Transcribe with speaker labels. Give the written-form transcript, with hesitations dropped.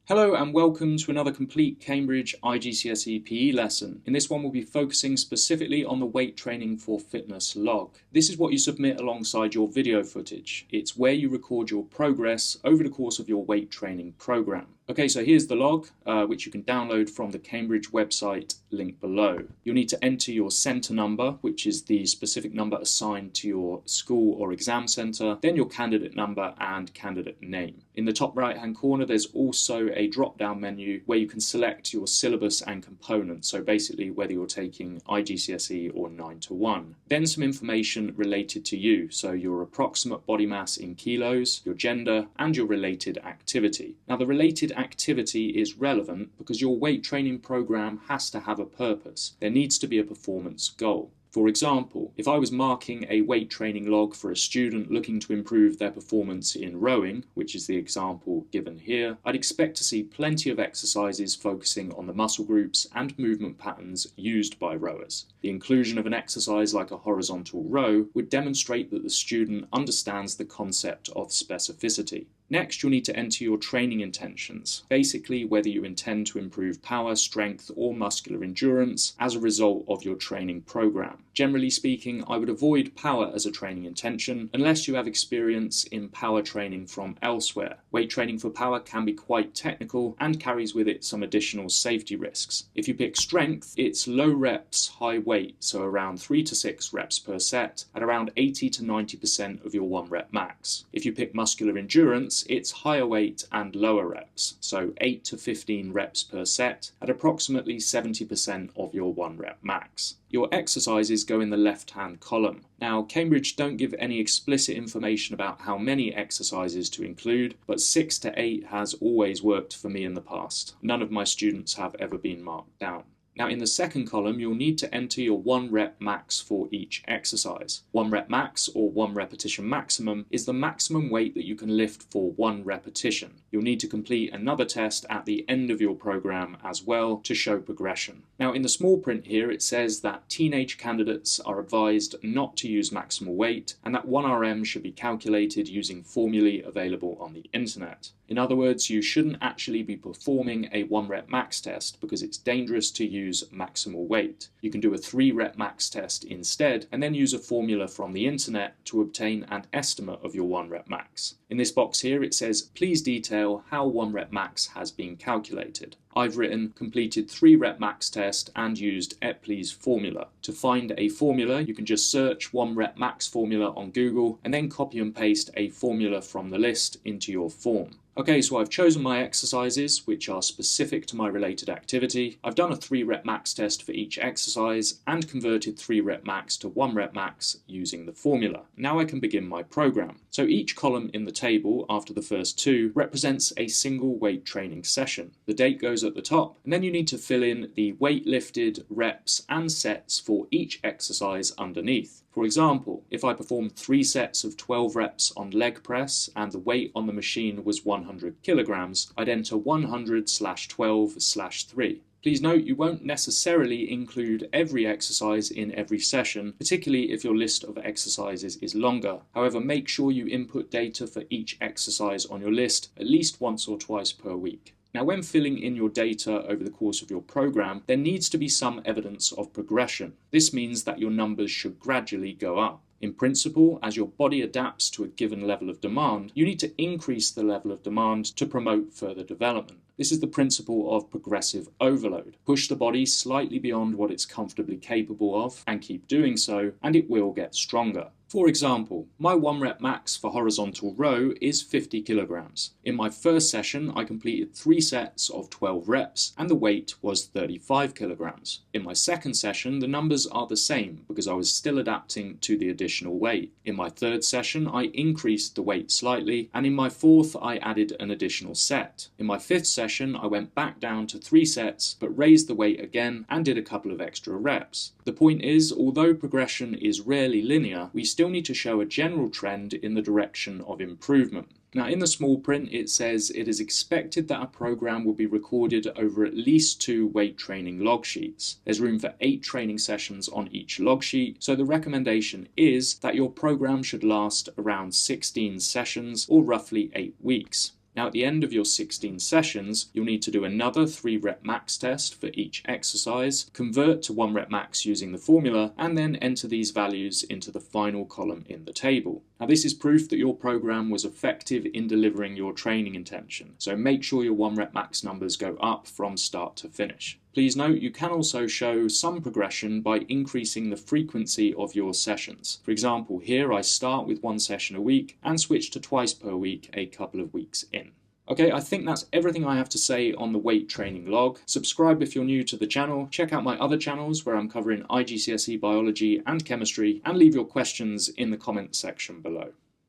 Speaker 1: Hello and welcome to another complete Cambridge IGCSE PE lesson. In this one we'll be focusing specifically on the weight training for fitness log. This is what you submit alongside your video footage. It's where you record your progress over the course of your weight training program. Okay, so here's the log, which you can download from the Cambridge website, link below. You'll need to enter your centre number, which is the specific number assigned to your school or exam centre, then your candidate number and candidate name. In the top right hand corner there's also a drop down menu where you can select your syllabus and components, so basically whether you're taking IGCSE or 9 to 1. Then some information related to you, so your approximate body mass in kilos, your gender and your related activity. Now the related activity is relevant because your weight training program has to have a purpose. There needs to be a performance goal. For example, if I was marking a weight training log for a student looking to improve their performance in rowing, which is the example given here, I'd expect to see plenty of exercises focusing on the muscle groups and movement patterns used by rowers. The inclusion of an exercise like a horizontal row would demonstrate that the student understands the concept of specificity. Next, you'll need to enter your training intentions, basically whether you intend to improve power, strength or muscular endurance as a result of your training program. Generally speaking, I would avoid power as a training intention unless you have experience in power training from elsewhere. Weight training for power can be quite technical and carries with it some additional safety risks. If you pick strength, it's low reps, high weight, so around 3 to 6 reps per set at around 80 to 90% of your 1 rep max. If you pick muscular endurance, it's higher weight and lower reps, so 8 to 15 reps per set at approximately 70% of your 1 rep max. Your exercises go in the left-hand column. Now, Cambridge don't give any explicit information about how many exercises to include, but 6 to 8 has always worked for me in the past. None of my students have ever been marked down. Now in the second column, you'll need to enter your 1 rep max for each exercise. 1 rep max, or 1 repetition maximum, is the maximum weight that you can lift for 1 repetition. You'll need to complete another test at the end of your program as well to show progression. Now in the small print here it says that teenage candidates are advised not to use maximal weight and that 1RM should be calculated using formulae available on the internet. In other words, you shouldn't actually be performing a 1 rep max test because it's dangerous to use maximal weight. You can do a 3 rep max test instead and then use a formula from the internet to obtain an estimate of your 1 rep max. In this box here it says, please detail how 1 rep max has been calculated. I've written completed 3 rep max test and used Epley's formula. To find a formula, you can just search 1 rep max formula on Google and then copy and paste a formula from the list into your form. Okay, so I've chosen my exercises, which are specific to my related activity. I've done a 3 rep max test for each exercise and converted 3 rep max to 1 rep max using the formula. Now I can begin my program. So each column in the table after the first 2 represents a single weight training session. The date goes at the top, and then you need to fill in the weight lifted, reps and sets for each exercise underneath. For example, if I performed 3 sets of 12 reps on leg press and the weight on the machine was 100 kilograms, I'd enter 100/12/3. Please note you won't necessarily include every exercise in every session, particularly if your list of exercises is longer. However, make sure you input data for each exercise on your list at least once or twice per week. Now, when filling in your data over the course of your program, there needs to be some evidence of progression. This means that your numbers should gradually go up. In principle, as your body adapts to a given level of demand, you need to increase the level of demand to promote further development. This is the principle of progressive overload. Push the body slightly beyond what it's comfortably capable of and keep doing so, and it will get stronger. For example, my 1 rep max for horizontal row is 50 kilograms. In my first session, I completed 3 sets of 12 reps and the weight was 35 kilograms. In my second session, the numbers are the same because I was still adapting to the additional weight. In my third session, I increased the weight slightly, and in my fourth, I added an additional set. In my fifth session, I went back down to 3 sets, but raised the weight again and did a couple of extra reps. The point is, although progression is rarely linear, we still need to show a general trend in the direction of improvement. Now in the small print it says it is expected that a program will be recorded over at least 2 weight training log sheets. There's room for 8 training sessions on each log sheet, so the recommendation is that your program should last around 16 sessions or roughly 8 weeks. Now at the end of your 16 sessions, you'll need to do another 3 rep max test for each exercise, convert to 1 rep max using the formula, and then enter these values into the final column in the table. Now this is proof that your program was effective in delivering your training intention, so make sure your 1 rep max numbers go up from start to finish. Please note you can also show some progression by increasing the frequency of your sessions. For example, here I start with 1 session a week and switch to twice per week a couple of weeks in. Okay, I think that's everything I have to say on the weight training log. Subscribe if you're new to the channel, check out my other channels where I'm covering IGCSE biology and chemistry, and leave your questions in the comments section below.